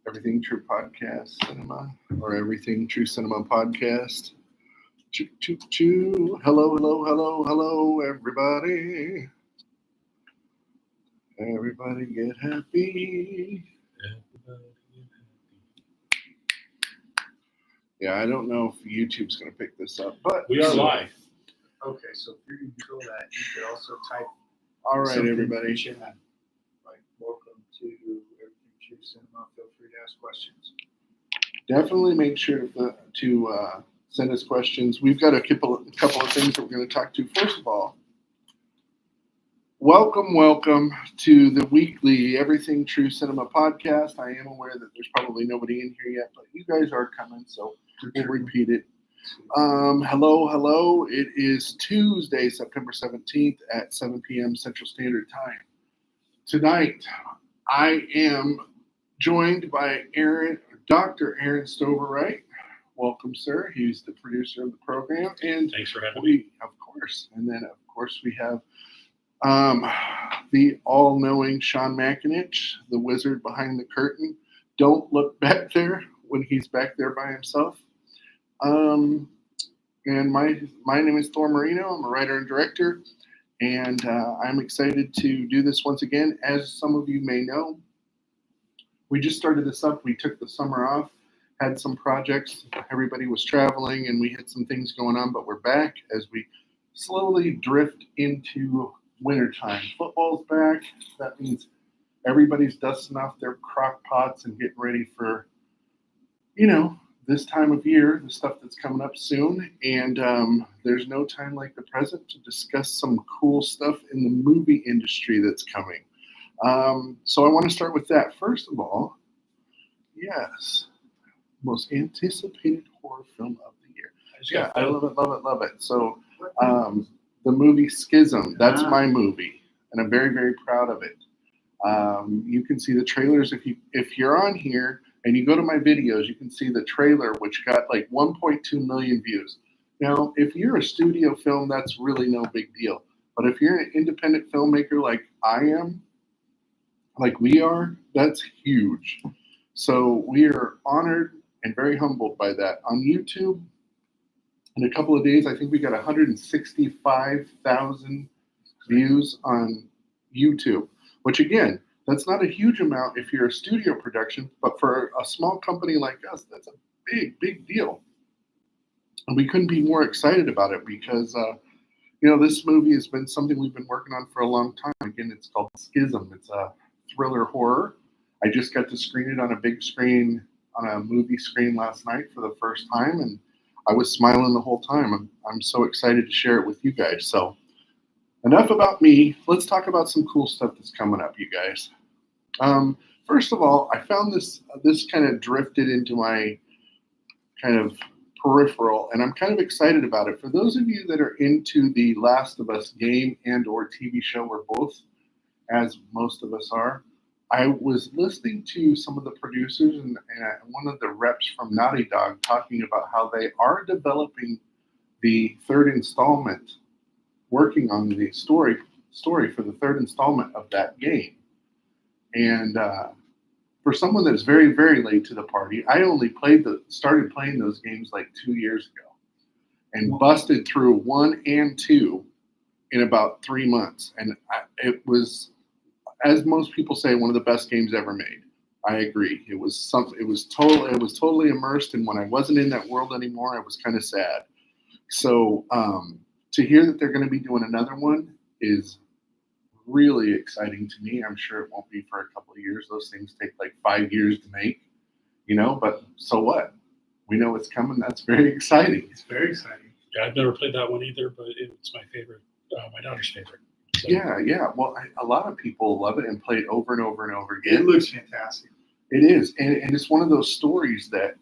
Everything True Podcast Cinema, or Everything True Cinema Podcast. Choo, choo, choo. Hello, everybody. Everybody get happy. Yeah, I don't know if YouTube's going to pick this up, but we are live. Okay, so if you're control that, you could also type. All right, something everybody. in chat, like welcome to Everything True Cinema. Feel free to ask questions. Definitely make sure to send us questions. We've got a couple of things that we're going to talk to. First of all, welcome to the weekly Everything True Cinema podcast. I am aware that there's probably nobody in here yet, but you guys are coming, so we'll repeat it. Hello. It is Tuesday, September 17th at 7 p.m. Central Standard Time. Tonight, I am joined by Dr. Aaron Stoverwright. Welcome, sir. He's the producer of the program. And thanks for having me. Of course. And then, of course, we have the all-knowing Sean McAninch, the wizard behind the curtain. Don't look back there when he's back there by himself. And my name is Thor Marino. I'm a writer and director, and I'm excited to do this once again. As some of you may know, we just started this up. We took the summer off, had some projects. Everybody was traveling, and we had some things going on, but we're back as we slowly drift into wintertime. Football's back. That means everybody's dusting off their crock pots and getting ready for, this time of year, the stuff that's coming up soon. And there's no time like the present to discuss some cool stuff in the movie industry that's coming. So I want to start with that. First of all, yes, most anticipated horror film of the year. Yeah, I love it. So the movie Schism, that's my movie, and I'm very, very proud of it. You can see the trailers if you're on here and you go to my videos, you can see the trailer, which got like 1.2 million views. Now, if you're a studio film, that's really no big deal. But if you're an independent filmmaker like I am, like we are, that's huge. So we are honored and very humbled by that. On YouTube, in a couple of days, I think we got 165,000 views on YouTube, which again, that's not a huge amount if you're a studio production, but for a small company like us, that's a big deal. And we couldn't be more excited about it because, this movie has been something we've been working on for a long time. Again, it's called Schism. It's a thriller horror. I just got to screen it on a big screen, on a movie screen last night for the first time, and I was smiling the whole time. I'm so excited to share it with you guys. So enough about me. Let's talk about some cool stuff that's coming up, you guys. First of all, I found this kind of drifted into my kind of peripheral, and I'm kind of excited about it. For those of you that are into the Last of Us game and or TV show, or both, as most of us are, I was listening to some of the producers and one of the reps from Naughty Dog talking about how they are developing the third installment, working on the story for the third installment of that game. And for someone that's very, very late to the party, I only started playing those games like 2 years ago and busted through 1 and 2 in about 3 months. And it was, as most people say, one of the best games ever made. I agree. It was totally immersed, and when I wasn't in that world anymore, I was kind of sad. So to hear that they're going to be doing another one is really exciting to me. I'm sure it won't be for a couple of years. Those things take like 5 years to make, but so what? We know it's coming. That's very exciting. It's very exciting. Yeah, I've never played that one either, but it's my favorite, my daughter's favorite. So. Yeah. Well, a lot of people love it and play it over and over and over again. It looks fantastic. It is. And it's one of those stories that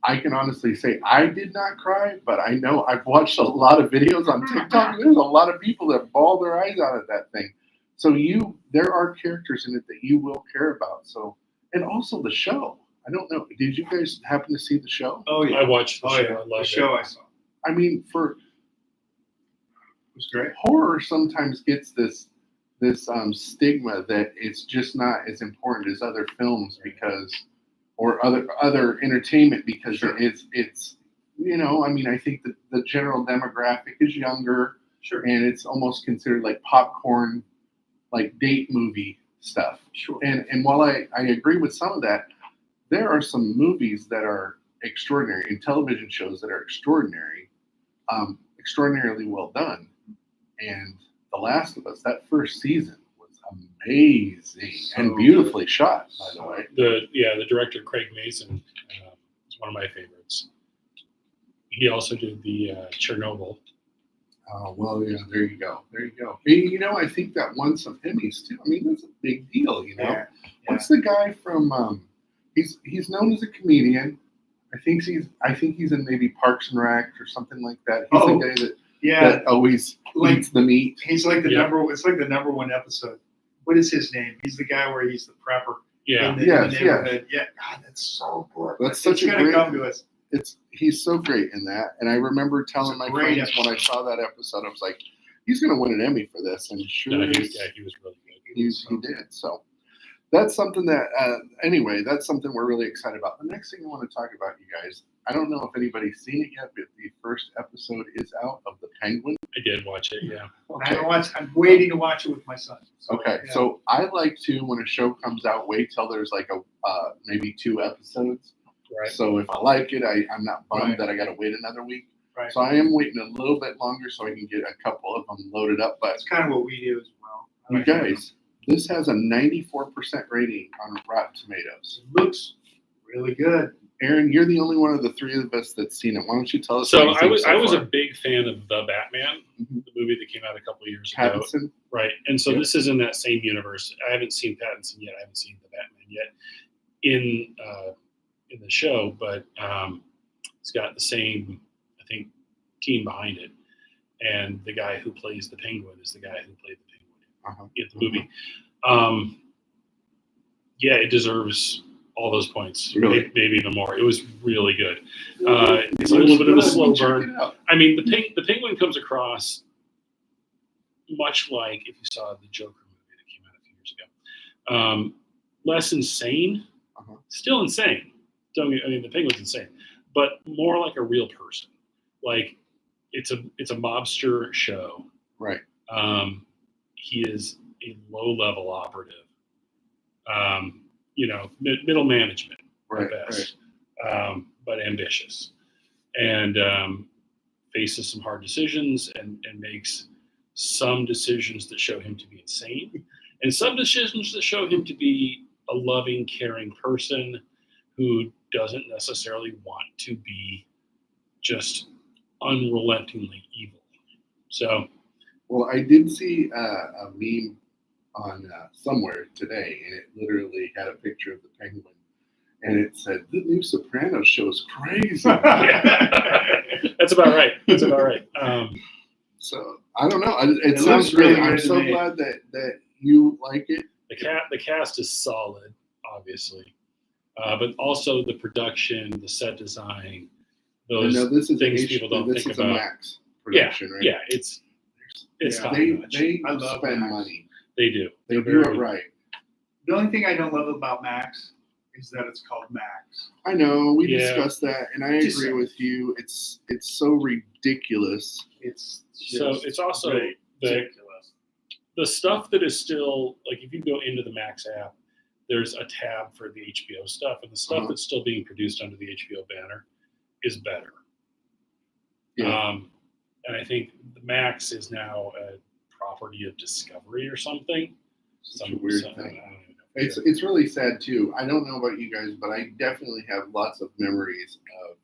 I can honestly say I did not cry, but I know I've watched a lot of videos on TikTok. There's a lot of people that bawl their eyes out at that thing. So there are characters in it that you will care about. So, and also the show. I don't know. Did you guys happen to see the show? Oh yeah, I watched the show. Yeah. I loved the show it. I saw. I mean, It was great. horror sometimes gets this stigma that it's just not as important as other films or other entertainment because Sure. it's I mean, I think that the general demographic is younger Sure. and it's almost considered like popcorn, like date movie stuff. Sure. And while I agree with some of that, there are some movies that are extraordinary and television shows that are extraordinarily well done. And The Last of Us, that first season was amazing and So beautifully shot, by the way. The director Craig Mason is one of my favorites. He also did the Chernobyl. Oh, well, yeah, there you go. I think that won some Emmys too. I mean, that's a big deal, Yeah. What's the guy from? He's known as a comedian. I think he's in maybe Parks and Rec or something like that. He's the guy that always eats the meat. He's like the Yeah. it's like the number one episode. What is his name? He's the guy where he's the prepper Yeah. in the Yes, neighborhood. Yeah. God, that's so good. That's such a gonna great- come to us. He's so great in that. And I remember telling It's a my great friends when I saw that episode, I was like, he's going to win an Emmy for this. And sure, No, he is, was really good. he did. So that's something that, anyway, that's something we're really excited about. The next thing I want to talk about, you guys, I don't know if anybody's seen it yet, but the first episode is out of The Penguin. I did watch it. Yeah. I haven't watched. I'm waiting to watch it with my son. Okay, Yeah. so I like to, when a show comes out, wait till there's like maybe 2 episodes. Right. So if I like it, I'm not bummed Right. that I got to wait another week. Right. So I am waiting a little bit longer so I can get a couple of them loaded up. But That's kind of what we do as well. I you like that. guys, this has a 94% rating on Rotten Tomatoes. It looks really good. Aaron, you're the only one of the 3 of us that's seen it. Why don't you tell us? So what you think I was a far? big fan of The Batman, Mhm. the movie that came out a couple of years ago. Pattinson. Right. And so Yeah. this is in that same universe. I haven't seen Pattinson yet. I haven't seen The Batman yet in the show, but it's got the same, I think, team behind it. And the guy who plays the Penguin is the guy who played the Penguin in the movie. Yeah, it deserves all those points. Really? Maybe even more. It was really good. It's a little bit of a slow burn. I mean, the Penguin comes across much like if you saw the Joker movie that came out a few years ago. Less insane, still insane. The Penguin's insane, but more like a real person. Like it's a mobster show. Right. He is a low-level operative. Middle management Right. at best, but ambitious, and faces some hard decisions and makes some decisions that show him to be insane, and some decisions that show him to be a loving, caring person who doesn't necessarily want to be just unrelentingly evil. So, Well, I did see a meme on somewhere today, and it literally had a picture of the Penguin, and it said, "The new Sopranos show is crazy." that's about right. That's about right. So I don't know. It looks sounds really good. I'm good to so me. glad that you like it. The cast is solid, obviously, but also the production, the set design, those I know this is things people don't this think is about. a Max production, right? Yeah, it's Yeah, top they notch. I love spend Max. money. They do. They They're do very- it right. The only thing I don't love about Max is that it's called Max. I know we Yeah. discussed that, and I Just- agree with you. It's so ridiculous. It's So just it's also ridiculous. the stuff that is still like if you go into the Max app, there's a tab for the HBO stuff, and the stuff Uh-huh. that's still being produced under the HBO banner is better. Yeah. And I think the Max is now a property of Discovery or something. Such a weird I thing. don't even know. It's really sad too. I don't know about you guys, but I definitely have lots of memories of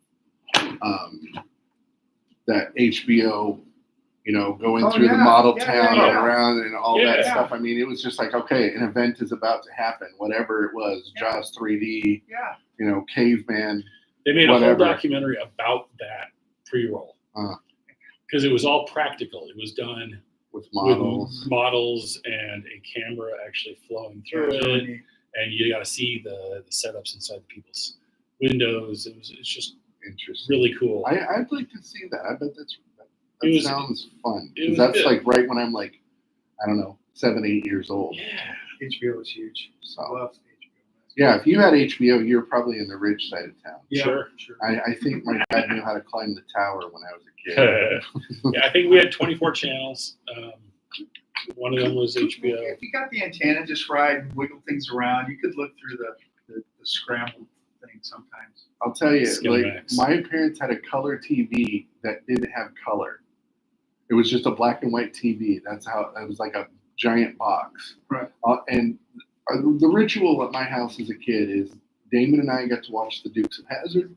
that HBO, going Oh, through the yeah. model Yeah, town yeah, and yeah. around and all that Yeah. stuff. I mean, it was just like, okay, an event is about to happen, whatever it was, Yeah. Jaws 3D, Yeah. Caveman. They made a Whatever. whole documentary about that pre-roll Uh. because it was all practical. It was done With models. with models and a camera actually flowing It through was it, really neat. and you got to see the setups inside the people's windows. It's just Interesting. really cool. I'd like to see that. I bet that It was- sounds fun. it was That's good. like right when I'm like, I don't know, 7, 8 years old. Yeah. HBO was huge. I So loved HBO. yeah, if you had HBO, you were probably in the rich side of town. Yeah, Sure. I think my dad knew how to climb the tower when I was a kid. Yeah, I think we had 24 channels. One of them was HBO. If you got the antenna just right and wiggle things around, you could look through the scrambled thing sometimes. I'll tell you, like Skinamax. my parents had a color TV that didn't have color. It was just a black and white TV. That's how it was, like a giant box. Right. And the ritual at my house as a kid is Damon and I got to watch the Dukes of Hazzard,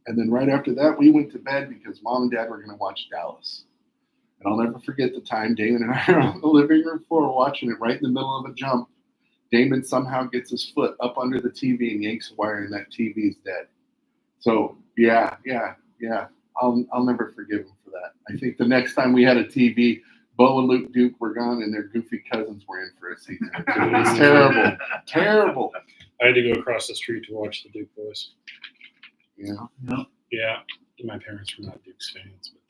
and then right after that we went to bed because Mom and Dad were going to watch Dallas. And I'll never forget the time Damon and I are on the living room floor watching it right in the middle of a jump. Damon somehow gets his foot up under the TV and yanks a wire, and that TV's dead. So yeah. I'll never forgive him for that. I think the next time we had a TV, Bo and Luke Duke were gone, and their goofy cousins were in for a season or two. It was terrible, terrible. I had to go across the street to watch the Duke boys. Yeah. Yeah, my parents were not Dukes fans, but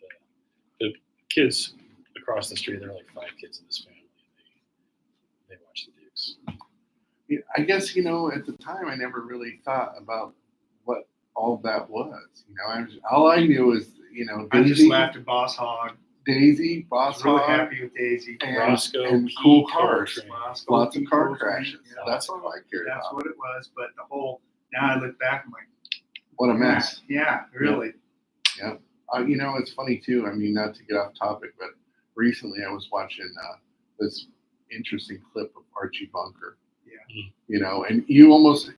the kids across the street, there are like 5 kids in this family. They watch the Dukes. Yeah, I guess, at the time I never really thought about what all that was. All I knew was, I just Daisy, laughed at Boss Hog. Daisy, I Boss was really Hog, happy with Daisy. Roscoe and P. cool cars. Coltrane. Roscoe Lots of P. car Coltrane. crashes. Yeah, That's all I cared that's about. what it was. But the whole, now I look back, I'm like, What a mess. Yeah, really. It's funny too. I mean, not to get off topic, but recently I was watching this interesting clip of Archie Bunker. Yeah. And you almost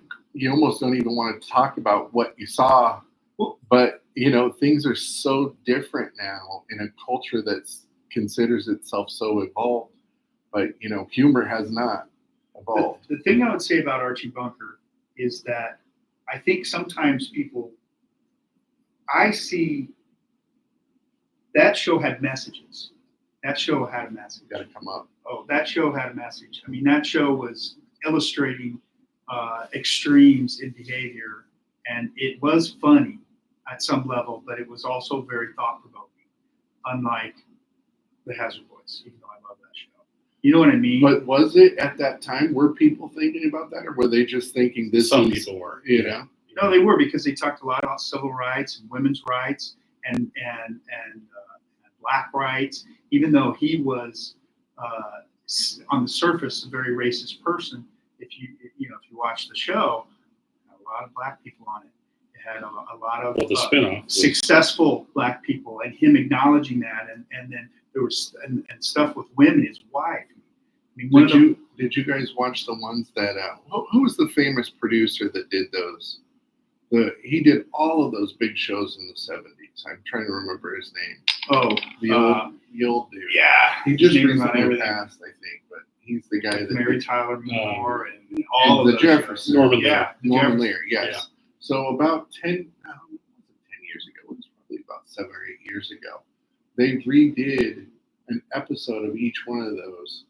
don't even want to talk about what you saw, but things are so different now in a culture that considers itself so evolved, but humor has not evolved. The thing I would say about Archie Bunker is that I think sometimes I see that show had messages. That show had a message. Got to come up. Oh, that show had a message. I mean, that show was illustrating extremes in behavior, and it was funny at some level, but it was also very thought-provoking, unlike the Hazard Boys, even though I love that show. You know what I mean? But was it at that time? Were people thinking about that, or were they just thinking this? Some people were. No, they were, because they talked a lot about civil rights and women's rights and black rights. Even though he was on the surface a very racist person, if you watch the show, it had a lot of black people on it. It had a lot of The spinoff was- successful black people, and him acknowledging that, and then there was and stuff with women, his wife. I mean, Did you guys watch the ones that? Who was the famous producer that did those? He did all of those big shows in the 70s. I'm trying to remember his name. The old dude. Yeah, He just his name is on recently everything. passed, I think, but he's the guy that Mary did Tyler Moore and all of the those Jeffersons. shows. Norman Yeah, the Norman Jeffersons. Lear, yes. Yeah. So about 10 years ago, it was probably about 7 or 8 years ago, they redid an episode of each one of those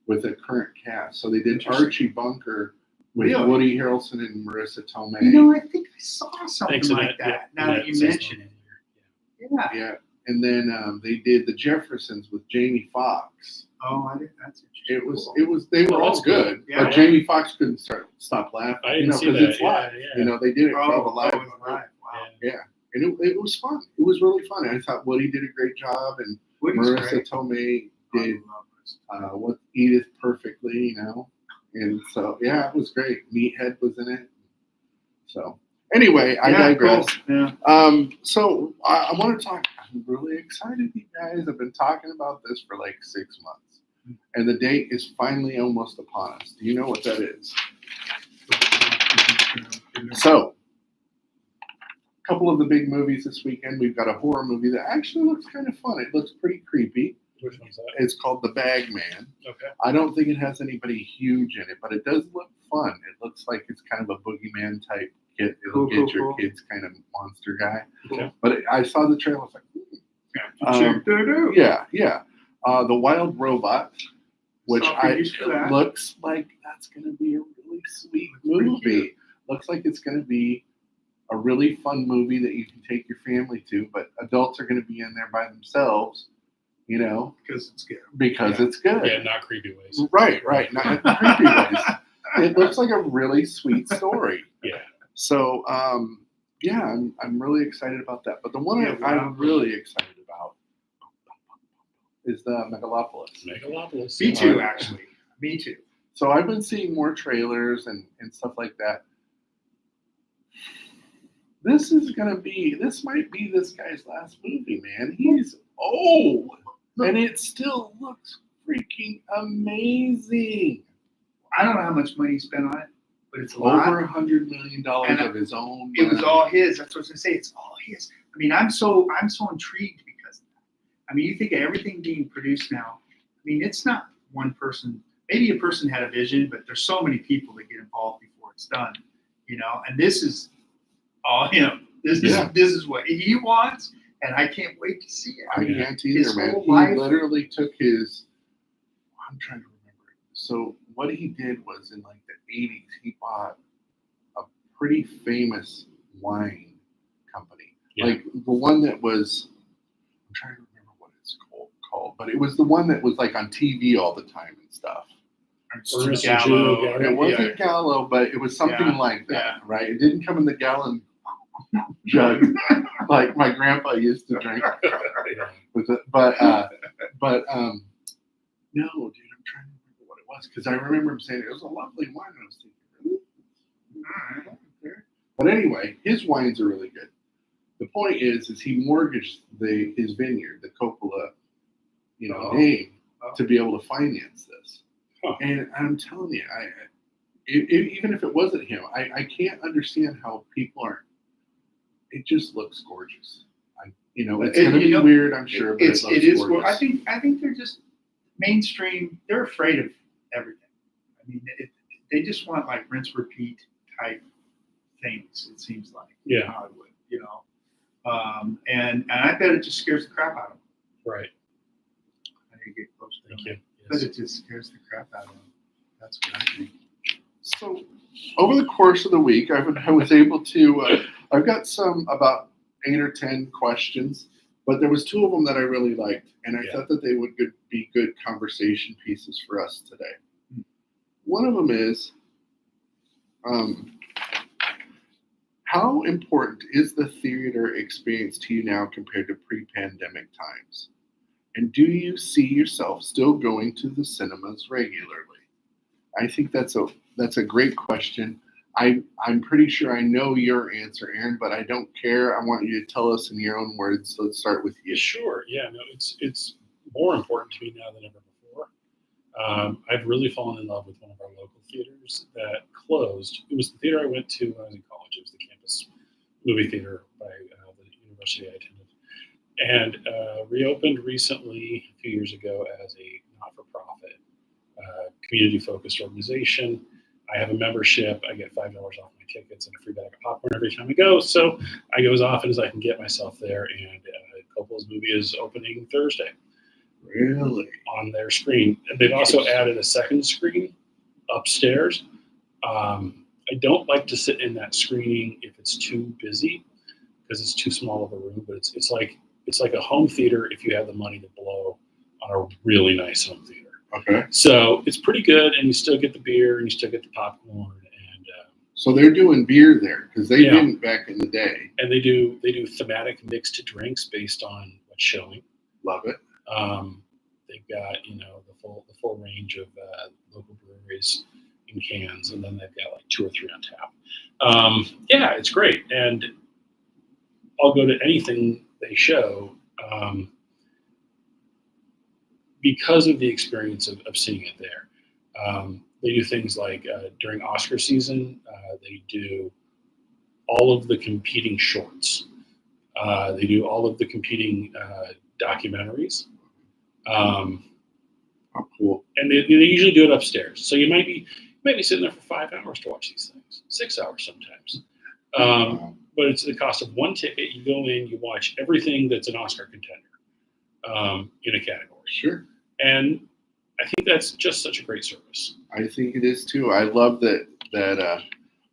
with a current cast. So they did Interesting. Archie Bunker with Really? Woody Harrelson and Marissa Tomei. I think I saw something Thanks to like that. yeah, Now that you says mention it, Norman yeah. Yeah. And then they did the Jeffersons with Jamie Foxx. Oh, I think that's interesting. They were Oh, all that's cool. good, Yeah. but Jamie Foxx couldn't stop laughing. I didn't see because that. it's live. Yeah. They did it for Oh, the live. it was live. Wow. Yeah, and it was fun. It was really fun. I thought Woody did a great job, and Woody's Marissa great. Tomei I did love Marissa. what Edith perfectly, and so yeah, it was great. Meathead was in it. So anyway, I Yeah, digress. cool. Yeah. So I want to talk. I'm really excited, you guys. I've been talking about this for like 6 months, and the date is finally almost upon us. Do you know what that is? So, a couple of the big movies this weekend. We've got a horror movie that actually looks kind of fun. It looks pretty creepy. Which one's that? It's called The Bag Man. Okay. I don't think it has anybody huge in it, but it does look fun. It looks like it's kind of a boogeyman type. It'll get your kids kind of monster guy. Okay. But I saw the trailer. I was like, Check that out. yeah. The Wild Robot, which Saw previews for that. looks like that's going to be a really sweet Pretty movie. cute. Looks like it's going to be a really fun movie that you can take your family to, but adults are going to be in there by themselves, you know, because it's good. because Yeah. it's good. Yeah, not creepy ways. Right. Not in creepy ways. It looks like a really sweet story. Yeah. So, yeah, I'm really excited about that. But the one Yeah, wow. I'm really excited about is the Megalopolis. Megalopolis. Me too, Alright. actually. Me too. So I've been seeing more trailers and stuff like that. This might be this guy's last movie, man. He's old. And it still looks freaking amazing. I don't know how much money he spent on it, but it's a lot. Over $100 million And of his own. It was money. all his. That's what I was gonna say. It's all his. I mean, I'm so intrigued because of that. I mean, you think of everything being produced now. I mean, it's not one person. Maybe a person had a vision, but there's so many people that get involved before it's done. You know, and this is all him. This is what he wants, and I can't wait to see it. I can't either, his man. whole He life- literally took his. I'm trying to remember. So what he did was in like the 80s, he bought a pretty famous wine company, Yeah. like the one that was. I'm trying to remember what it's called, but it was the one that was like on TV all the time and stuff. Ernest Gallo. Gallo. It wasn't Gallo, but it was something Yeah. like that, Yeah. right? It didn't come in the gallon jug like my grandpa used to drink with it. But no, dude, I'm trying to remember what it was because I remember him saying it was a lovely wine. And I was thinking, really? Okay. But anyway, his wines are really good. The point is he mortgaged his vineyard, the Coppola, name, to be able to finance this. Huh. And I'm telling you, even if it wasn't him, I can't understand how people aren't. It just looks gorgeous. It's going to be weird, I'm sure, but it looks gorgeous. I think they're just mainstream. They're afraid of everything. I mean, they just want like rinse repeat type things. It seems like in Hollywood, and I bet it just scares the crap out of them. Right. I need to get closer. Thank you. But Yes. it just scares the crap out of them. That's what I think. So, over the course of the week, I was able to. I've got about 8 or 10 questions, but there was 2 of them that I really liked, and I thought that they would be good conversation pieces for us today. One of them is, how important is the theater experience to you now compared to pre-pandemic times? And do you see yourself still going to the cinemas regularly? I think that's a great question. I'm pretty sure I know your answer, Aaron, but I don't care. I want you to tell us in your own words. Let's start with you. Sure. Yeah. No, it's more important to me now than ever before. I've really fallen in love with one of our local theaters that closed. It was the theater I went to when I was in college. It was the campus movie theater by the university I attended, and reopened recently a few years ago as a not-for-profit, community-focused organization. I have a membership. I get $5 off my tickets and a free bag of popcorn every time I go. So I go as often as I can get myself there. And Coppola's movie is opening Thursday. Really? On their screen. And they've also added a second screen upstairs. I don't like to sit in that screening if it's too busy because it's too small of a room. But it's like a home theater if you have the money to blow on a really nice home theater. Okay. So it's pretty good, and you still get the beer, and you still get the popcorn, and so they're doing beer there because they didn't back in the day. And they do thematic mixed drinks based on what's showing. Love it. They've got the full range of local breweries in cans, and then they've got like 2 or 3 on tap. Yeah, it's great, and I'll go to anything they show. Because of the experience of seeing it there. They do things like during Oscar season, they do all of the competing shorts. They do all of the competing documentaries. Oh, cool. And they usually do it upstairs. So you might be sitting there for 5 hours to watch these things, 6 hours sometimes. But it's the cost of one ticket. You go in, you watch everything that's an Oscar contender in a category. Sure. And I think that's just such a great service. I think it is too. I love that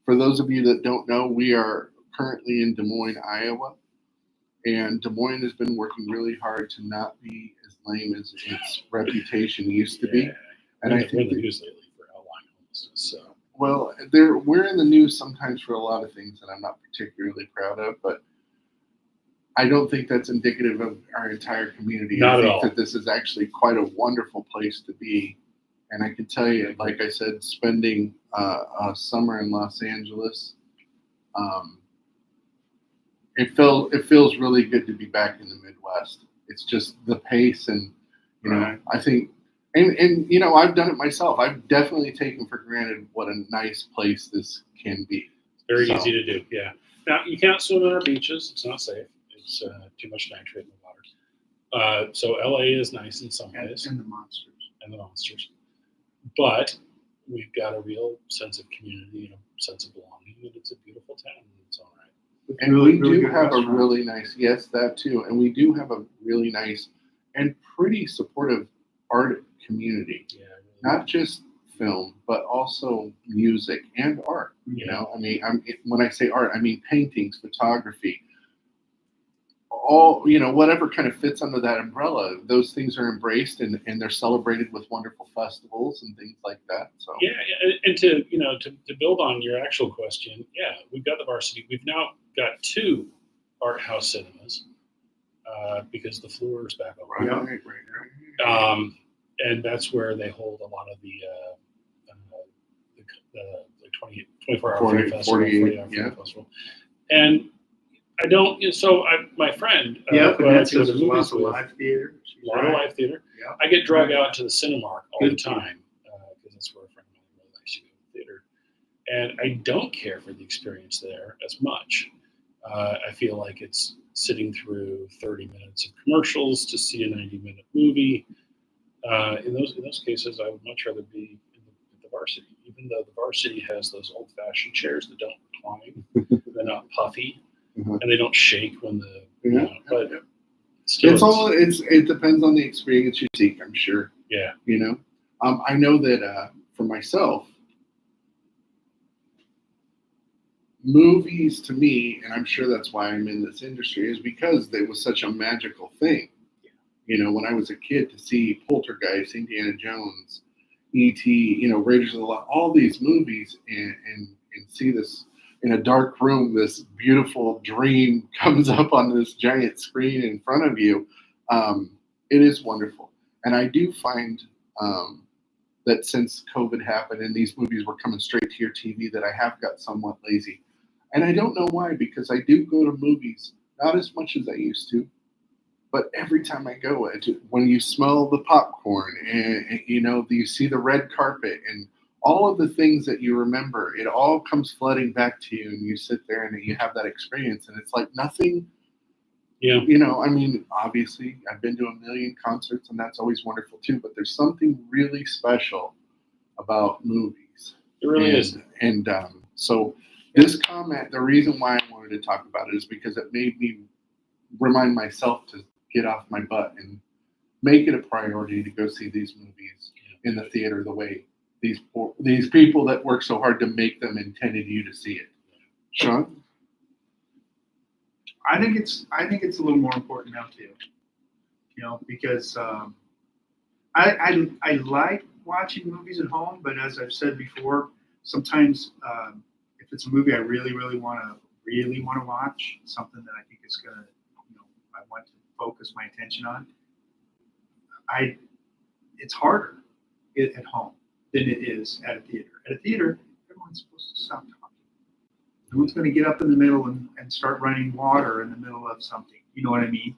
for those of you that don't know, we are currently in Des Moines, Iowa. And Des Moines has been working really hard to not be as lame as its reputation used to be. Yeah. And We're I in think the that, news lately for outlying homelessness. So well, we're in the news sometimes for a lot of things that I'm not particularly proud of, but I don't think that's indicative of our entire community. Not I at think all. that this is actually quite a wonderful place to be. And I can tell you, like I said, spending a summer in Los Angeles, um, it feels really good to be back in the Midwest. It's just the pace, and Right. I think, and I've done it myself. I've definitely taken for granted what a nice place this can be. very So- easy to do. Yeah. Now you can't swim on our beaches. It's not safe. It's too much nitrate in the water. So LA is nice in some ways, And the monsters. and the monsters, but we've got a real sense of community and a sense of belonging, and it's a beautiful town in its own right. And Really- we really do good have a restaurants. really nice, yes, that too. And we do have a really nice and pretty supportive art community. Yeah. Really. Not just film, but also music and art. I mean, when I say art, I mean paintings, photography, all, whatever kind of fits under that umbrella. Those things are embraced and they're celebrated with wonderful festivals and things like that. So Yeah, and to build on your actual question, yeah, we've got the Varsity. We've now got 2 art house cinemas because the Fleur is back open. right, right. And that's where they hold a lot of the 24-hour 40 film festival, 48, 40-hour yeah. film festival. And I don't. My friend, Yeah, who I like to go there's to movies lots of with, live theater. a lot of live theater. Yeah. I get dragged Right. out to the Cinemark all the Good. time because that's where a friend of mine really likes to go to the theater. And I don't care for the experience there as much. I feel like it's sitting through 30 minutes of commercials to see a 90-minute movie. In those cases, I would much rather be in the Varsity, even though the Varsity has those old-fashioned chairs that don't recline, they're not puffy, Mhm. and they don't shake when the. Yeah. But still, It depends on the experience you seek, I'm sure. Yeah. I know that for myself, movies to me, and I'm sure that's why I'm in this industry, is because it was such a magical thing. When I was a kid, to see Poltergeist, Indiana Jones, E.T., Raiders of the Lost, all these movies, and see this in a dark room, this beautiful dream comes up on this giant screen in front of you. It is wonderful. And I do find that since COVID happened and these movies were coming straight to your TV, that I have got somewhat lazy. And I don't know why, because I do go to movies, not as much as I used to, but every time I go, when you smell the popcorn and you see the red carpet and all of the things that you remember, it all comes flooding back to you, and you sit there and you have that experience, and it's like nothing. Yeah. I mean, obviously, I've been to a million concerts, and that's always wonderful too. But there's something really special about movies. It really is. And so this comment, the reason why I wanted to talk about it is because it made me remind myself to get off my butt and make it a priority to go see these movies in the theater the way these people that work so hard to make them intended you to see it. Sean? I think it's a little more important now too. Because I like watching movies at home, but as I've said before, sometimes if it's a movie I really want to watch, something that I think is gonna, I want to focus my attention on, it's harder at home than it is at a theater. At a theater, everyone's supposed to stop talking. Everyone's going to get up in the middle and start running water in the middle of something. You know what I mean?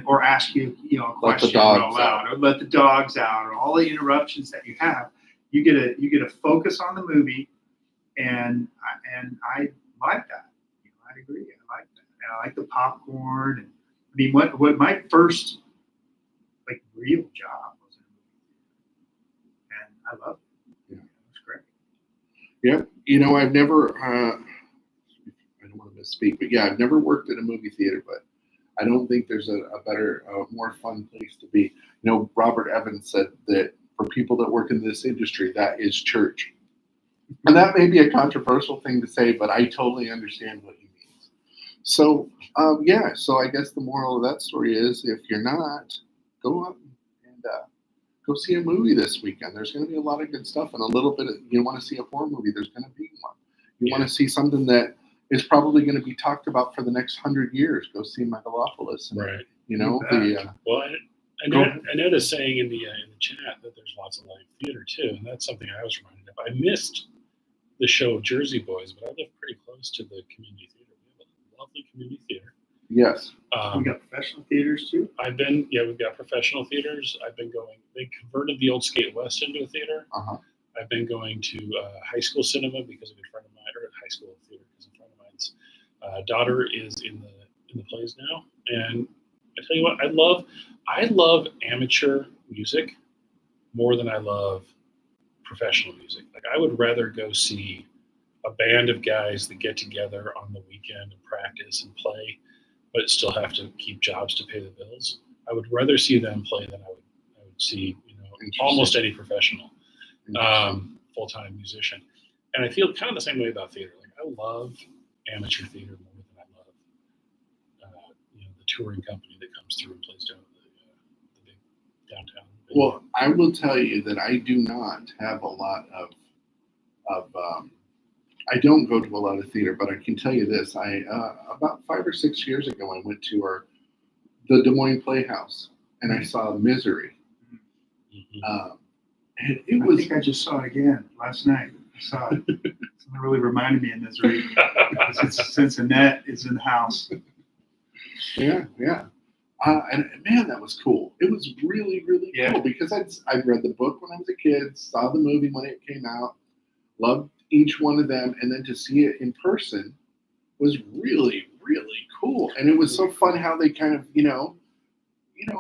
Or ask you, a question out loud, or let the dogs out, or all the interruptions that you have. You get to focus on the movie, and I like that. I agree. I like that. And I like the popcorn. And I mean, what my first real job was in a movie, and I loved it. Yeah. It was great. Yep. I've never. I don't want to misspeak, but yeah, I've never worked at a movie theater, but I don't think there's a better, more fun place to be. Robert Evans said that for people that work in this industry, that is church. And that may be a controversial thing to say, but I totally understand what he means. So, so I guess the moral of that story is if you're not go out and go see a movie this weekend. There's going to be a lot of good stuff, and a little bit. You want to see a horror movie? There's going to be one. You want to see something that is probably going to be talked about for the next 100 years. Go see Megalopolis. And, Right. You know Well, Annette is saying in the chat that there's lots of live theater too, and that's something I was reminded of. I missed the show Jersey Boys, but I live pretty close to the community theater. We have a lovely community theater. Yes. We got professional theaters too. We've got professional theaters. I've been going. They converted the old Skate West into a theater. Uh-huh. I've been going to high school cinema because a good friend of mine, or high school theater because a friend of mine's daughter is in the plays now. And I tell you what, I love amateur music more than I love professional music. Like I would rather go see a band of guys that get together on the weekend and practice and play, but still have to keep jobs to pay the bills. I would rather see them play than I would see, almost any professional full-time musician. And I feel kind of the same way about theater. Like I love amateur theater more than I love the touring company that comes through and plays down at the big downtown. Well, I will tell you that I do not have a lot of I don't go to a lot of theater, but I can tell you this. I about 5 or 6 years ago, I went to the Des Moines Playhouse, and I saw Misery. Mm-hmm. And it was. I think I just saw it again last night. I saw it. It really reminded me of Misery. Since Annette is in the house. Yeah. And man, that was cool. It was really, really cool because I'd read the book when I was a kid, saw the movie when it came out, loved each one of them, and then to see it in person was really, really cool. And it was so fun how they kind of,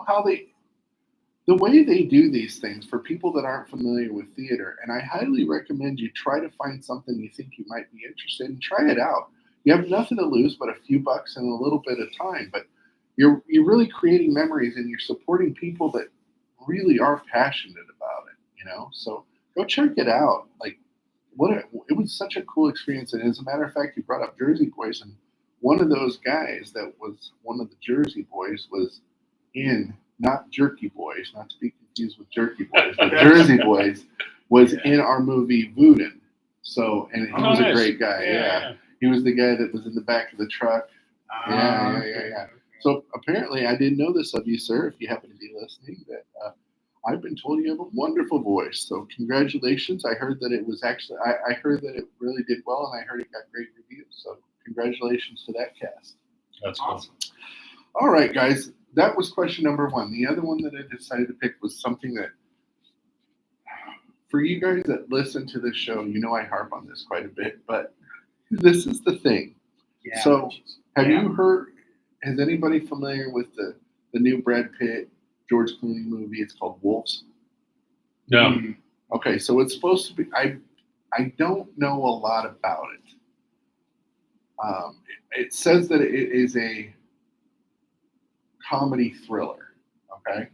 how the way they do these things for people that aren't familiar with theater. And I highly recommend you try to find something you think you might be interested in. Try it out. You have nothing to lose but a few bucks and a little bit of time, but you're really creating memories and you're supporting people that really are passionate about it, So go check it out. Like it was such a cool experience. And as a matter of fact, you brought up Jersey Boys, and one of those guys that was one of the Jersey Boys was in, not Jerky Boys, not to be confused with Jerky Boys, but Jersey Boys was in our movie Voodoo. So, and he was a great guy. Yeah. He was the guy that was in the back of the truck. Yeah. So apparently, I didn't know this of you, sir, if you happen to be listening, that I've been told you have a wonderful voice. So congratulations. I heard that it was actually, I heard that it really did well, and I heard it got great reviews. So congratulations to that cast. That's awesome. All right, guys. That was question number 1. The other one that I decided to pick was something that, for you guys that listen to this show, I harp on this quite a bit, but this is the thing. Yeah. So have you heard, is anybody familiar with the new Brad Pitt, George Clooney movie? It's called Wolves. No. Okay, so it's supposed to be, I don't know a lot about it. It says that it is a comedy thriller, okay?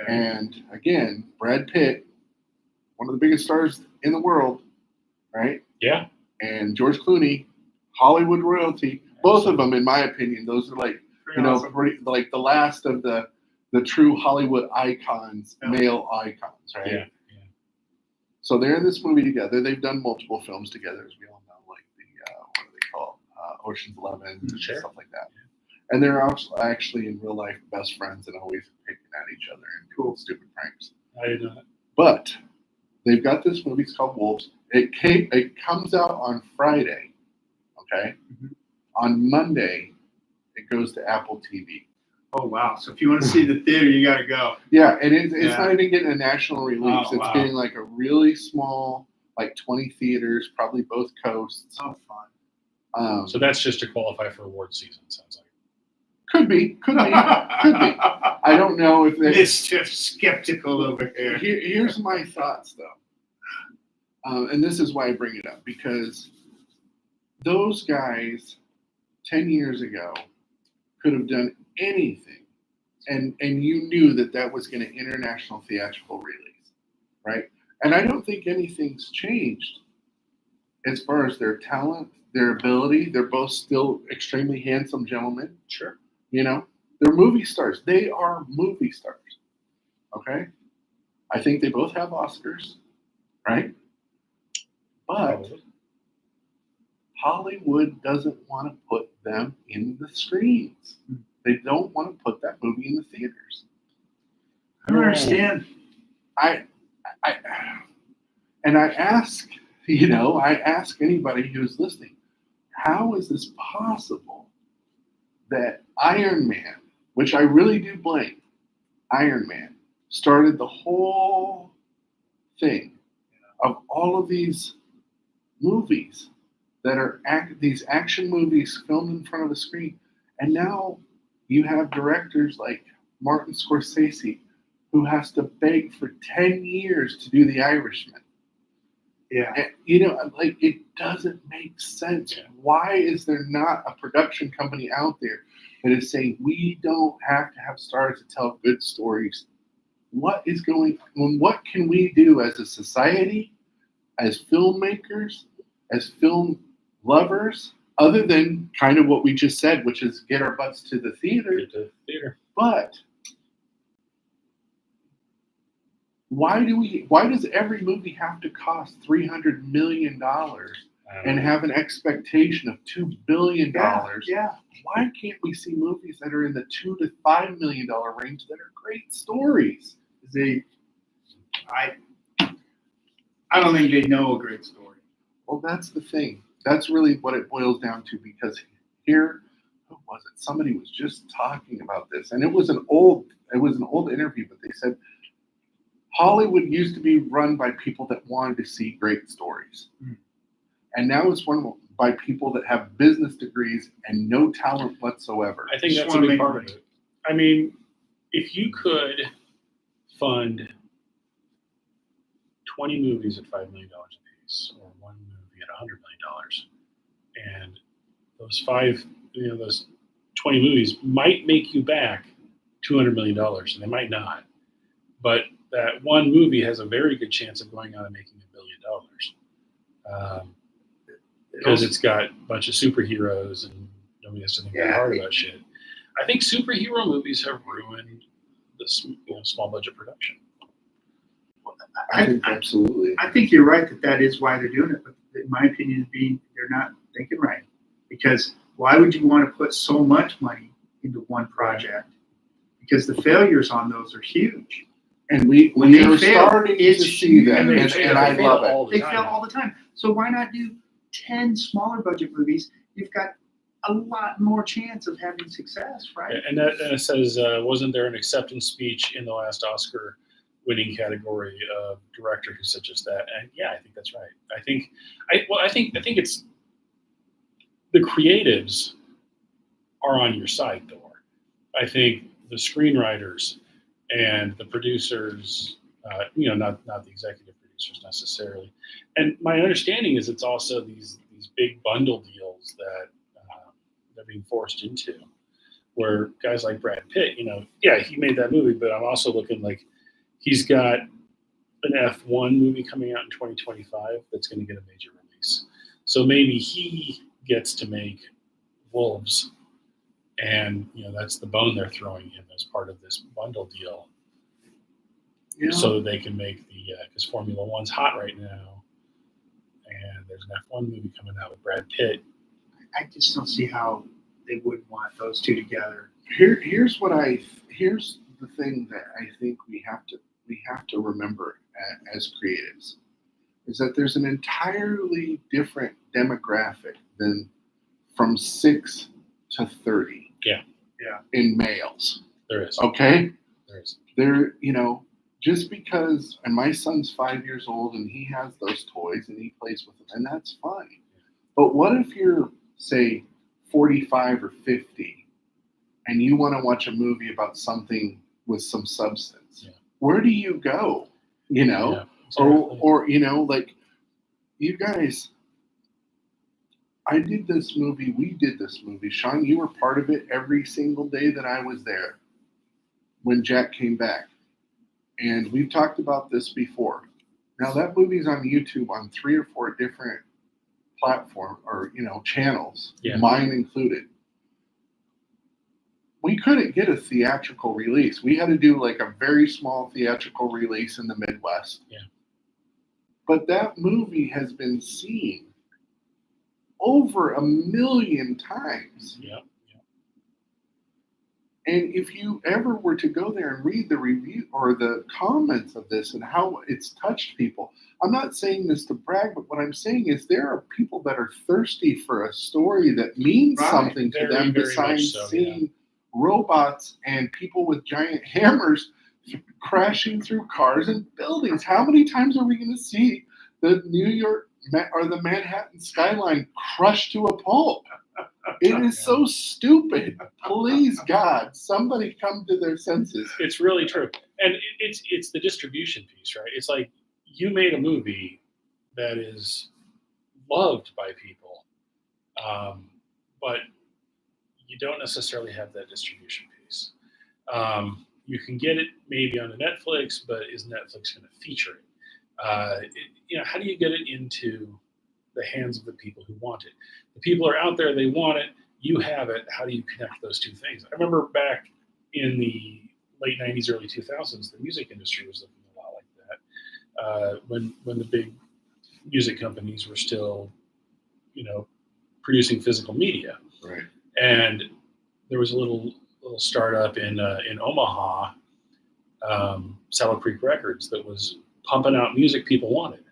And again, Brad Pitt, one of the biggest stars in the world, right? Yeah. And George Clooney, Hollywood royalty. Both of them, in my opinion, those are like, like the last of the true Hollywood icons, male icons, right? Yeah. So they're in this movie together. They've done multiple films together, as we all know, like the what are they called? Ocean's 11 and stuff like that. And they're actually in real life best friends and always picking at each other and cool stupid pranks. I did not. But they've got this movie. It's called Wolves. It comes out on Friday. Okay. Mm-hmm. On Monday, it goes to Apple TV. Oh wow! So if you want to see the theater, you got to go. Yeah, and it's not even getting a national release. It's wow. getting like a really small, like 20 theaters, probably both coasts. Oh, fun. So that's just to qualify for award season, sounds like. Could be. I don't know if they. Mischief skeptical over here. Here's my thoughts, though, and this is why I bring it up, because those guys 10 years ago could have done anything, and you knew that was going to international theatrical release, right? And I don't think anything's changed as far as their talent, their ability. They're both still extremely handsome gentlemen. Sure. They're movie stars. They are movie stars. Okay, I think they both have Oscars, right? But Probably. Hollywood doesn't want to put them in the screens. They don't want to put that movie in the theaters. I don't understand. I ask, I ask anybody who's listening, how is this possible that Iron Man, which I really do blame, Iron Man, started the whole thing of all of these movies that are these action movies filmed in front of a screen, and now you have directors like Martin Scorsese who has to beg for 10 years to do The Irishman. Yeah. And, it doesn't make sense. Why is there not a production company out there that is saying we don't have to have stars to tell good stories? What is going on? What can we do as a society, as filmmakers, as film lovers, other than kind of what we just said, which is get our butts to the theater? But why does every movie have to cost $300 million and have an expectation of $2 billion? Yeah. Why can't we see movies that are in the $2 to $5 million range that are great stories? I don't think they know a great story. Well, that's the thing. That's really what it boils down to, because here, who was it? Somebody was just talking about this, and it was an old interview, but they said Hollywood used to be run by people that wanted to see great stories. And now it's run by people that have business degrees and no talent whatsoever. I think that's a big part of it. I mean, if you could fund 20 movies at $5 million a piece, or one movie at $100 million, and those 20 movies might make you back $200 million, and they might not. But that one movie has a very good chance of going out and making $1 billion. Because it's got a bunch of superheroes and nobody has to think very hard about shit. I think superhero movies have ruined the small budget production. I think absolutely. I think you're right that is why they're doing it, but in my opinion, they're not thinking right. Because why would you want to put so much money into one project? Because the failures on those are huge. And we are starting to see that, and I love it. They fail all the time. So why not do 10 smaller budget movies? You've got a lot more chance of having success, right? And that says, wasn't there an acceptance speech in the last Oscar winning category of director who said just that? And yeah, I think that's right. I think it's the creatives are on your side, Thor. I think the screenwriters and the producers, not the executive producers necessarily. And my understanding is it's also these big bundle deals that they're being forced into, where guys like Brad Pitt, he made that movie, but I'm also looking like he's got an F1 movie coming out in 2025 that's going to get a major release. So maybe he gets to make Wolves, and that's the bone they're throwing him as part of this bundle deal, so that they can make because Formula One's hot right now, and there's an F1 movie coming out with Brad Pitt. I just don't see how they wouldn't want those two together. Here's the thing that I think we have to remember as creatives, is that there's an entirely different demographic than from 6 to 30. Yeah. In males. There is. Okay? There is. Just because, and my son's 5 years old and he has those toys and he plays with them, and that's fine. But what if you're, say, 45 or 50 and you want to watch a movie about something with some substance? Yeah. Where do you go? Yeah, exactly. Or like, you guys, we did this movie. Sean, you were part of it every single day that I was there when Jack came back. And we've talked about this before. Now that movie's on YouTube on 3 or 4 different platforms or channels, mine included. We we couldn't get a theatrical release. We had to do like a very small theatrical release in the Midwest. Yeah. But that movie has been seen over 1 million times. Yeah. And if you ever were to go there and read the review or the comments of this and how it's touched people, I'm not saying this to brag, but what I'm saying is there are people that are thirsty for a story that means Right. something to Very, them very besides much so, seeing robots and people with giant hammers crashing through cars and buildings. How many times are we going to see the New York or the Manhattan skyline crushed to a pulp? It is so stupid. Please, God, somebody come to their senses. It's really true, and it's the distribution piece, right? It's like you made a movie that is loved by people, but you don't necessarily have that distribution piece. You can get it maybe on a Netflix, but is Netflix going to feature it? How do you get it into the hands of the people who want it? The people are out there, they want it, you have it. How do you connect those two things? I remember back in the late 90s, early 2000s, the music industry was looking a lot like that. When the big music companies were still, producing physical media. Right. And there was a little startup in Omaha, Saddle Creek Records, that was pumping out music people wanted.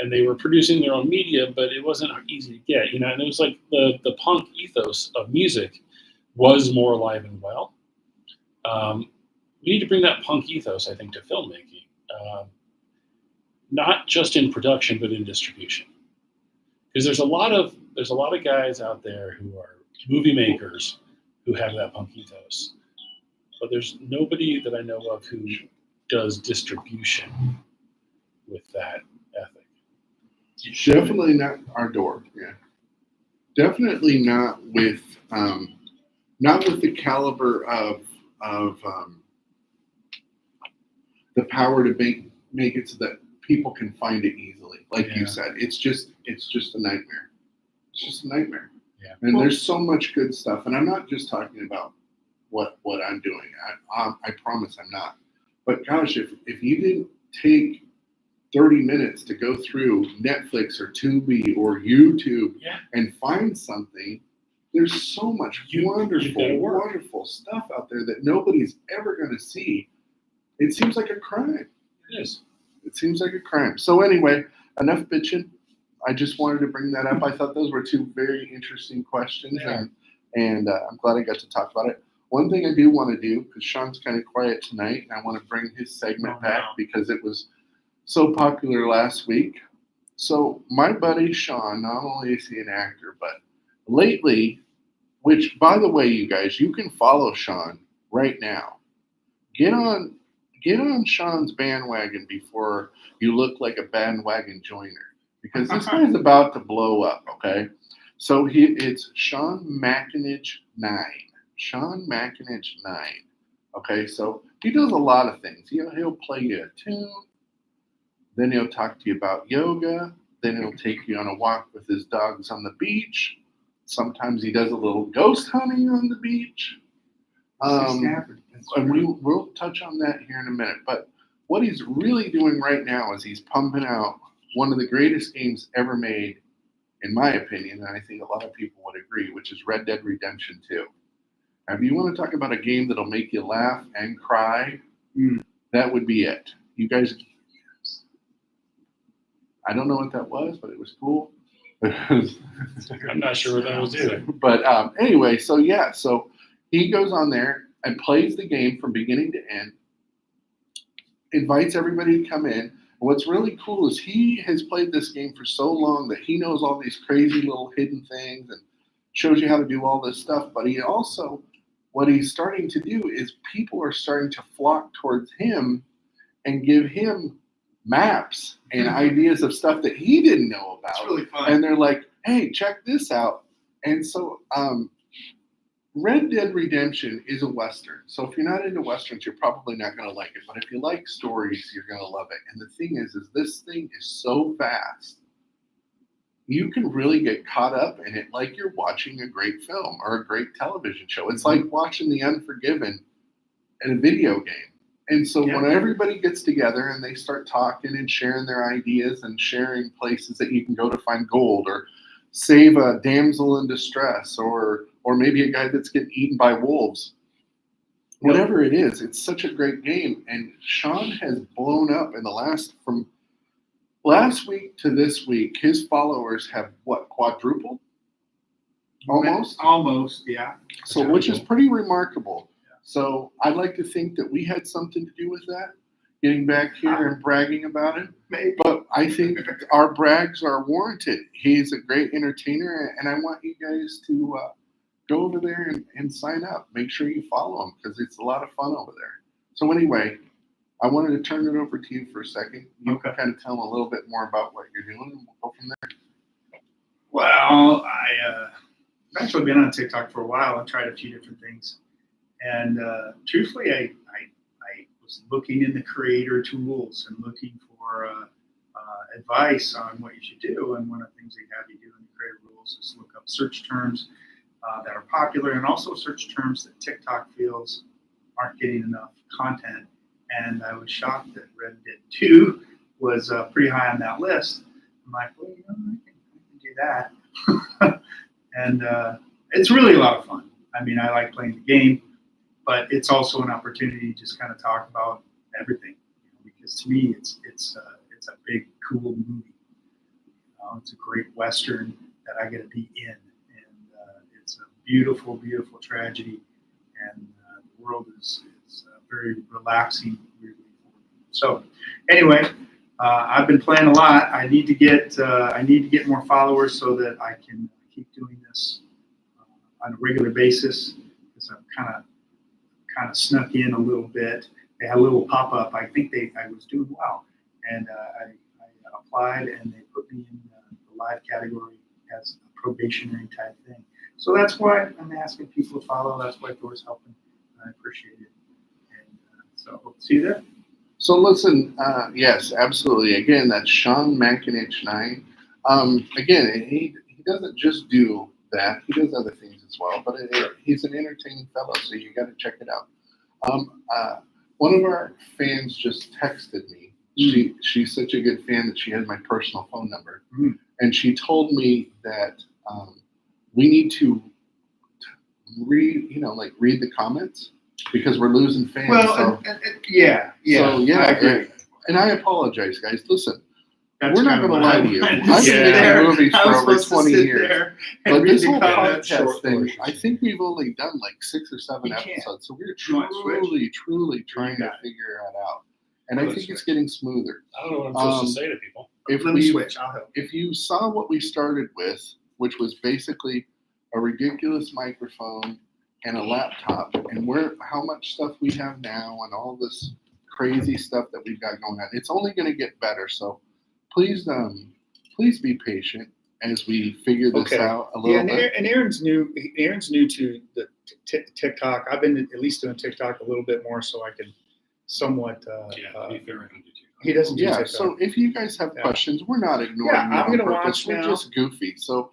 And they were producing their own media, but it wasn't easy to get, and it was like the punk ethos of music was more alive and well. We need to bring that punk ethos, I think, to filmmaking, not just in production, but in distribution. Because there's a lot of guys out there who are movie makers who have that punk ethos, but there's nobody that I know of who does distribution with that ethic. Definitely not our door. Yeah. Definitely not with the caliber of the power to make it so that people can find it easily. Like you said, it's just a nightmare. It's just a nightmare. Yeah. And there's so much good stuff. And I'm not just talking about what I'm doing. I promise I'm not. But gosh, if you didn't take 30 minutes to go through Netflix or Tubi or YouTube and find something, there's so much wonderful stuff out there that nobody's ever going to see. It seems like a crime. It is. It seems like a crime. So anyway, enough bitching. I just wanted to bring that up. I thought those were two very interesting questions, and I'm glad I got to talk about it. One thing I do want to do, because Sean's kind of quiet tonight, and I want to bring his segment back because it was so popular last week. So my buddy Sean, not only is he an actor, but lately, which by the way, you guys, you can follow Sean right now. Get on Sean's bandwagon before you look like a bandwagon joiner, because this guy's about to blow up. Okay, so it's Sean McAninch 9. Sean McAninch 9. Okay, so he does a lot of things. He'll play you a tune. Then he'll talk to you about yoga. Then he'll take you on a walk with his dogs on the beach. Sometimes he does a little ghost hunting on the beach. And we'll touch on that here in a minute. But what he's really doing right now is he's pumping out one of the greatest games ever made, in my opinion, and I think a lot of people would agree, which is Red Dead Redemption 2. Now, if you want to talk about a game that'll make you laugh and cry, that would be it. You guys, I don't know what that was, but it was cool. I'm not sure what that was either. But anyway, so he goes on there and plays the game from beginning to end, invites everybody to come in. What's really cool is he has played this game for so long that he knows all these crazy little hidden things and shows you how to do all this stuff. But he also, what he's starting to do is people are starting to flock towards him and give him maps and ideas of stuff that he didn't know about. It's really fun. And they're like, hey, check this out. And so Red Dead Redemption is a Western. So if you're not into Westerns, you're probably not going to like it. But if you like stories, you're going to love it. And the thing is this thing is so vast you can really get caught up in it like you're watching a great film or a great television show. It's like watching The Unforgiven in a video game. And so Yeah. when everybody gets together and they start talking and sharing their ideas and sharing places that you can go to find gold or save a damsel in distress or maybe a guy that's getting eaten by wolves, whatever it is, it's such a great game. And Sean has blown up in from last week to this week. His followers have quadrupled? Almost, yeah. So, which is pretty remarkable. So I'd like to think that we had something to do with that, getting back here and bragging about it. Maybe. But I think our brags are warranted. He's a great entertainer, and I want you guys to go over there and sign up. Make sure you follow him because it's a lot of fun over there. So anyway, I wanted to turn it over to you for a second. You can kind of tell them a little bit more about what you're doing, and we'll go from there. Well, I've actually been on TikTok for a while. I've tried a few different things. And truthfully, I was looking in the creator tools and looking for advice on what you should do. And one of the things they have you do in the creator rules is look up search terms that are popular and also search terms that TikTok feels aren't getting enough content. And I was shocked that Reddit 2 was pretty high on that list. I'm like, well, I can do that. And it's really a lot of fun. I mean, I like playing the game. But it's also an opportunity to just kind of talk about everything, because to me, it's a big, cool movie. It's a great Western that I get to be in, and it's a beautiful, beautiful tragedy, and the world is very relaxing. Really. So, anyway, I've been playing a lot. I need to get more followers so that I can keep doing this on a regular basis, because I'm kind of snuck in a little bit. They had a little pop-up. I think I was doing well. And I applied, and they put me in the live category as a probationary type thing. So that's why I'm asking people to follow. That's why Thor's helping. I appreciate it. And so hope to see you there. So listen, yes, absolutely. Again, that's Sean Mankinich 9. Again, he doesn't just do that. He does other things as well, but he's an entertaining fellow, so you got to check it out. One of our fans just texted me. She's such a good fan that she has my personal phone number, and she told me that we need to read the comments because we're losing fans. Well, yeah. So yeah, I agree. And I apologize, guys. Listen. That's We're not kind of going to lie to you. I'm I've been making movies for over 20 years. But this whole comments. podcast thing, I think we've only done like 6 or 7 episodes. So we're truly trying to figure it out. And I think it's getting smoother. I don't know what I'm supposed to say to people. Let me switch. I'll help. If you saw what we started with, which was basically a ridiculous microphone and a laptop, and how much stuff we have now and all this crazy stuff that we've got going on, it's only going to get better. So please be patient as we figure this out a little bit. And Aaron's new to the TikTok. I've been at least doing TikTok a little bit more, so I can somewhat. Be fair, I don't do TikTok. He doesn't do TikTok. So if you guys have questions, we're not ignoring you. I'm going to watch We're now. just goofy. So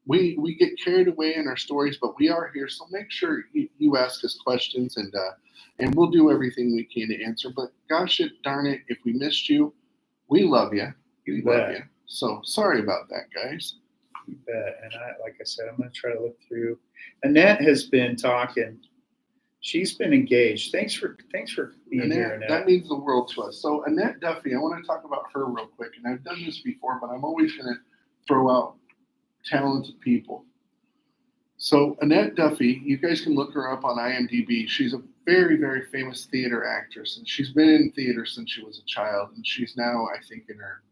we get carried away in our stories, but we are here. So make sure you ask us questions, and we'll do everything we can to answer. But gosh darn it, if we missed you, we love you. We love you. So sorry about that, guys. You bet. And like I said, I'm going to try to look through. Annette has been talking. She's been engaged. Thanks for being here, Annette. That means the world to us. So Annette Duffy, I want to talk about her real quick. And I've done this before, but I'm always going to throw out talented people. So Annette Duffy, you guys can look her up on IMDb. She's a very, very famous theater actress, and she's been in theater since she was a child, and she's now, I think, in her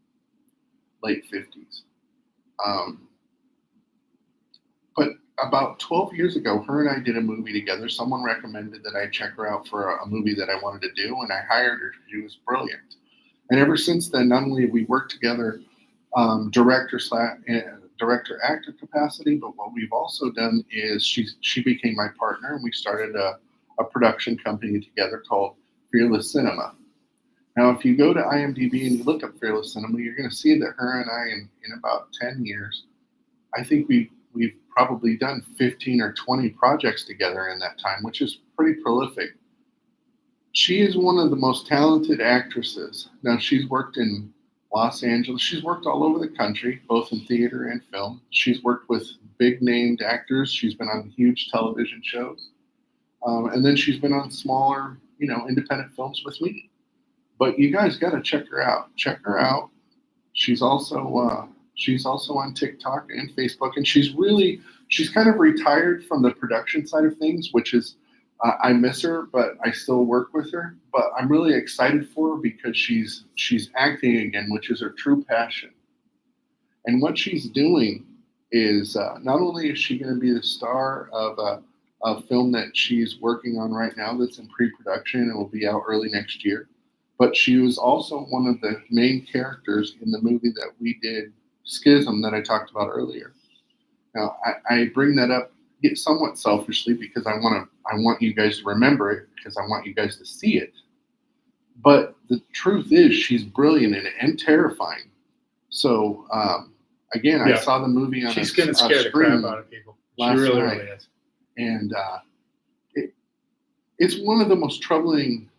late 50s. But about 12 years ago, her and I did a movie together. Someone recommended that I check her out for a movie that I wanted to do, and I hired her. She was brilliant. And ever since then, not only have we worked together director-actor capacity, but what we've also done is she became my partner, and we started a production company together called Fearless Cinema. Now, if you go to IMDb and you look up Fearless Cinema, you're going to see that her and I, in about 10 years, I think we've probably done 15 or 20 projects together in that time, which is pretty prolific. She is one of the most talented actresses. Now, she's worked in Los Angeles. She's worked all over the country, both in theater and film. She's worked with big named actors. She's been on huge television shows. And then she's been on smaller, independent films with me. But you guys got to check her out. Check her out. She's also on TikTok and Facebook, and she's kind of retired from the production side of things, which is I miss her, but I still work with her. But I'm really excited for her because she's acting again, which is her true passion. And what she's doing is not only is she going to be the star of a film that she's working on right now that's in pre-production and will be out early next year, but she was also one of the main characters in the movie that we did, Schism, that I talked about earlier. Now, I bring that up somewhat selfishly because I want you guys to remember it, because I want you guys to see it. But the truth is, she's brilliant in it and terrifying. So, again, I saw the movie on She's going to scare the crap out of people. She really is. And it's one of the most troubling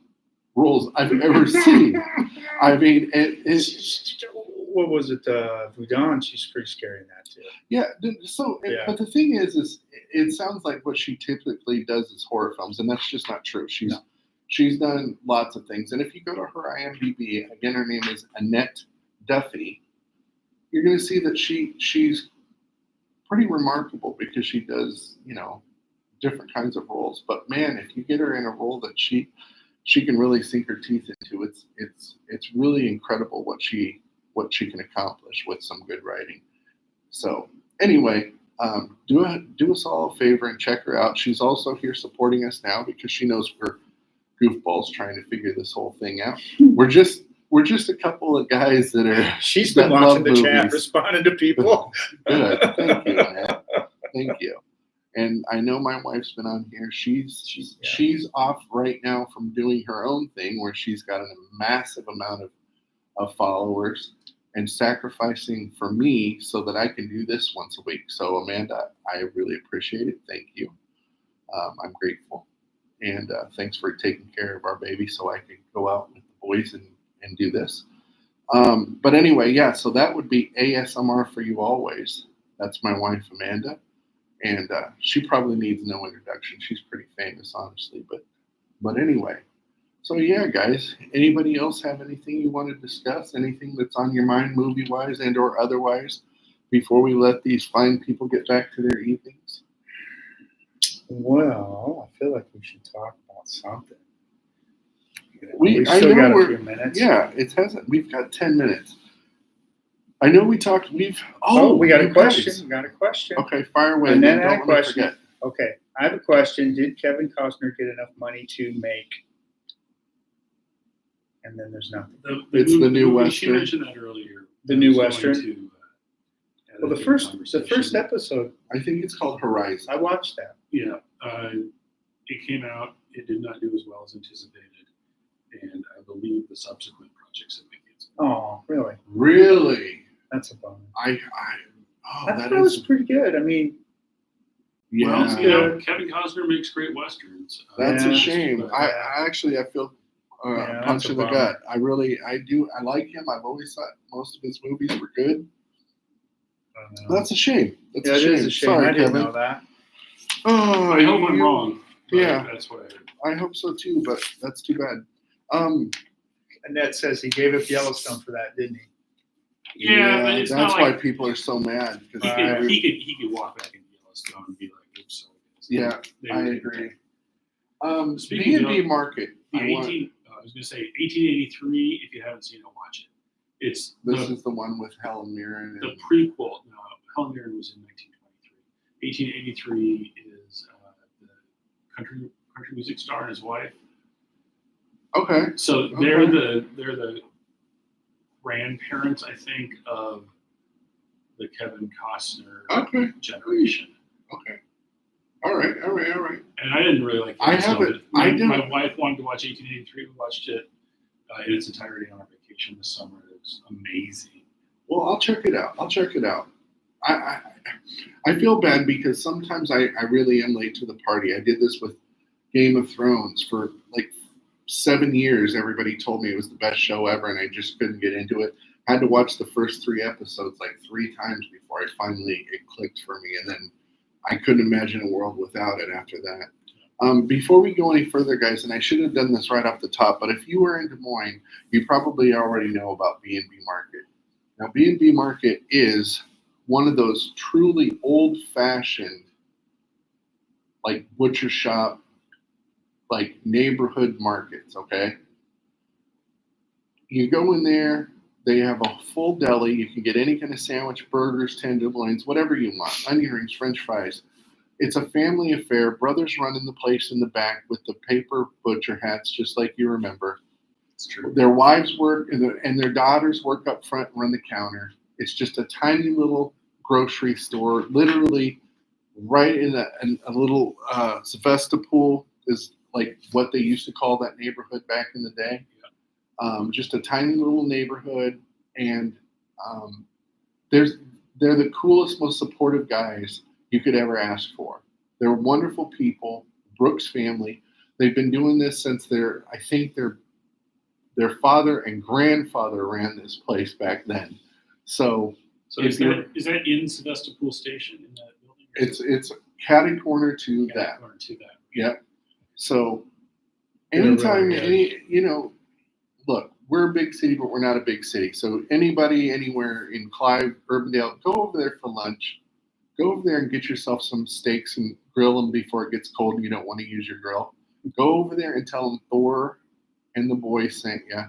roles I've ever seen. I mean, what was it? Voudon, she's pretty scary in that too. Yeah. But the thing is it sounds like what she typically does is horror films, and that's just not true. She's done lots of things, and if you go to her IMDb, again, her name is Annette Duffy. You're going to see that she's pretty remarkable because she does different kinds of roles. But man, if you get her in a role that she can really sink her teeth into, it's really incredible what she can accomplish with some good writing. So anyway, do us all a favor and check her out. She's also here supporting us now because she knows we're goofballs trying to figure this whole thing out. We're just a couple of guys that are. She's been watching the chat, responding to people. Good. Thank you, man. Thank you. And I know my wife's been on here. She's off right now from doing her own thing where she's got a massive amount of followers and sacrificing for me so that I can do this once a week. So Amanda, I really appreciate it. Thank you. I'm grateful. And thanks for taking care of our baby so I can go out with the boys and do this. But anyway, so that would be ASMR for you always. That's my wife, Amanda. And she probably needs no introduction. She's pretty famous, honestly. But anyway, so yeah, guys. Anybody else have anything you want to discuss? Anything that's on your mind, movie-wise and or otherwise, before we let these fine people get back to their evenings? Well, I feel like we should talk about something. We've still got a few minutes. Yeah, it hasn't. We've got 10 minutes. I know we talked. We got a question. Guys. We got a question. Okay, fire away. And then don't I let have a me question. forget. Okay, I have a question. Did Kevin Costner get enough money to make? And then there's nothing. It's the new movie, Western. She mentioned that earlier. The new I was going Western? to, Well, the first episode, I think it's called Horizon. I watched that. Yeah, it came out. It did not do as well as anticipated, and I believe the subsequent projects have been canceled. Oh, really? Really? That's a bummer. I thought it was pretty good. I mean, yeah. Well, Kevin Costner makes great westerns. That's Yeah. a shame. But- I feel Yeah, punch that's a in the bummer. gut. I do. I like him. I've always thought most of his movies were good. I don't know. That's a shame. That's Yeah, a it shame. is a shame. Sorry, I didn't Kevin. know that. Oh, I hope I'm wrong. but Yeah. that's what I heard. I hope so too, but that's too bad. Annette says he gave up Yellowstone for that, didn't he? Yeah, but it's that's not why like people are so mad. 'Cause he could walk back into Yellowstone and be like, "Oops, sorry." Yeah, They I were- agree. Speaking B&B of- Market. The I want- 1883. If you haven't seen it, watch it. It's This is the one with Helen Mirren. the And, prequel. No, Helen Mirren was in 1923. 1883 is the country music star and his wife. okay. So they're the grandparents, I think, of the Kevin Costner Okay. generation. Okay. All right. And I didn't really like it. I haven't- I My didn't- wife wanted to watch 1883. We watched it. in its entirety on our vacation this summer. It was amazing. Well, I'll check it out. I feel bad because sometimes I really am late to the party. I did this with Game of Thrones for like 7 years. Everybody told me it was the best show ever, and I just couldn't get into it. I had to watch the first 3 episodes like 3 times before it clicked for me, and then I couldn't imagine a world without it after that. Before we go any further, guys, and I should have done this right off the top, but if you were in Des Moines, you probably already know about B&B Market. Now, B&B Market is one of those truly old-fashioned, like butcher shop, like neighborhood markets, okay? You go in there, they have a full deli. You can get any kind of sandwich, burgers, tenderloins, whatever you want, onion rings, french fries. It's a family affair. Brothers running the place in the back with the paper butcher hats, just like you remember. It's true. Their wives work and their daughters work up front and run the counter. It's just a tiny little grocery store, literally right in a little Sevastopol is like what they used to call that neighborhood back in the day. Just a tiny little neighborhood, and they're the coolest, most supportive guys you could ever ask for. They're wonderful people. Brooks family. They've been doing this since their father and grandfather ran this place back then. So is that in Sevastopol Station in that building? It's catty corner to that. Corner to that. Yeah. So anytime, look, we're a big city, but we're not a big city. So anybody anywhere in Clive, Urbandale, go over there for lunch. Go over there and get yourself some steaks and grill them before it gets cold and you don't want to use your grill. Go over there and tell them Thor and the boys sent you.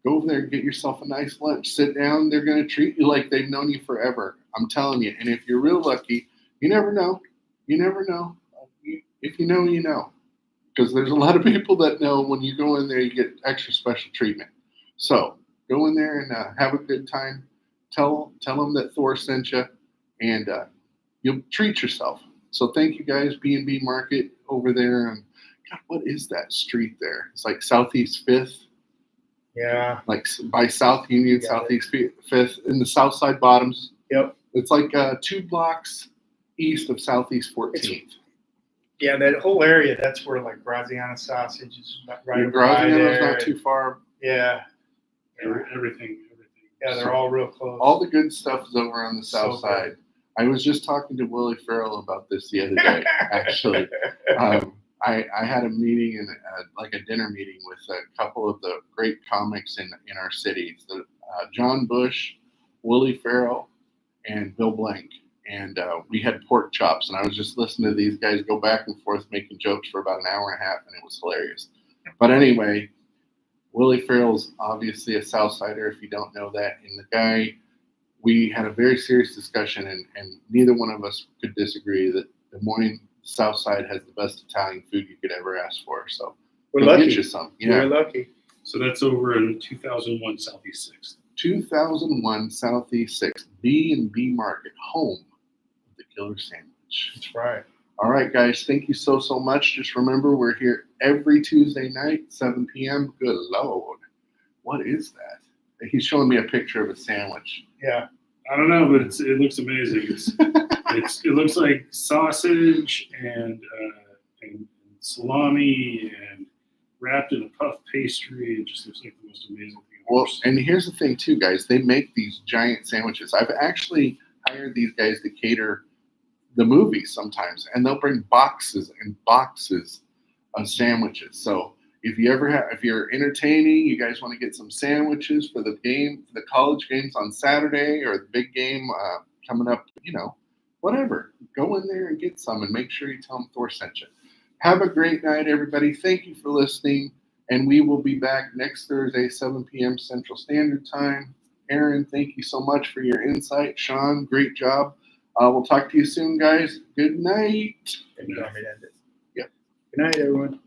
Go over there and get yourself a nice lunch. Sit down. They're going to treat you like they've known you forever. I'm telling you. And if you're real lucky, you never know. You never know. If you know, you know. Because there's a lot of people that know when you go in there, you get extra special treatment. So go in there and have a good time. Tell them that Thor sent you, and you'll treat yourself. So thank you guys, B&B Market over there. And God, what is that street there? It's like Southeast 5th. Yeah. Like by South Union, Yeah. Southeast 5th, in the South Side Bottoms. Yep. It's like 2 blocks east of Southeast 14th. Yeah, that whole area, that's where like Graziano Sausage is right Graziano's there. not too far. Yeah. Everything. Yeah, they're all real close. All the good stuff is over on the South So Side. good. I was just talking to Willie Farrell about this the other day, actually. I had a meeting, like a dinner meeting with a couple of the great comics in our cities, John Bush, Willie Farrell, and Bill Blank. And we had pork chops, and I was just listening to these guys go back and forth making jokes for about an hour and a half, and it was hilarious. But anyway, Willie Farrell's obviously a Southsider, if you don't know that. And the guy, we had a very serious discussion, and neither one of us could disagree that Des Moines Southside has the best Italian food you could ever ask for. So We're we'll lucky. get you some. Yeah. We're lucky. So that's over in 2001 Southeast 6th. 2001 Southeast 6th, B&B Market, home of the killer sandwich. That's right. All right, guys, thank you so much. Just remember, we're here every Tuesday night, 7 p.m. Good Lord. What is that? He's showing me a picture of a sandwich. Yeah. I don't know, but it looks amazing. It looks like sausage and salami and wrapped in a puff pastry. It just looks like the most amazing thing. Well, and here's the thing, too, guys. They make these giant sandwiches. I've actually hired these guys to cater the movies sometimes, and they'll bring boxes and boxes of sandwiches. So if you're entertaining, you guys want to get some sandwiches for the game, the college games on Saturday, or the big game coming up, whatever. Go in there and get some, and make sure you tell them Thor sent you. Have a great night, everybody. Thank you for listening. And we will be back next Thursday, 7 p.m. Central Standard Time. Aaron, thank you so much for your insight. Sean, great job. We'll talk to you soon, guys. Good night. You want me to end it? Yep. Good night, everyone.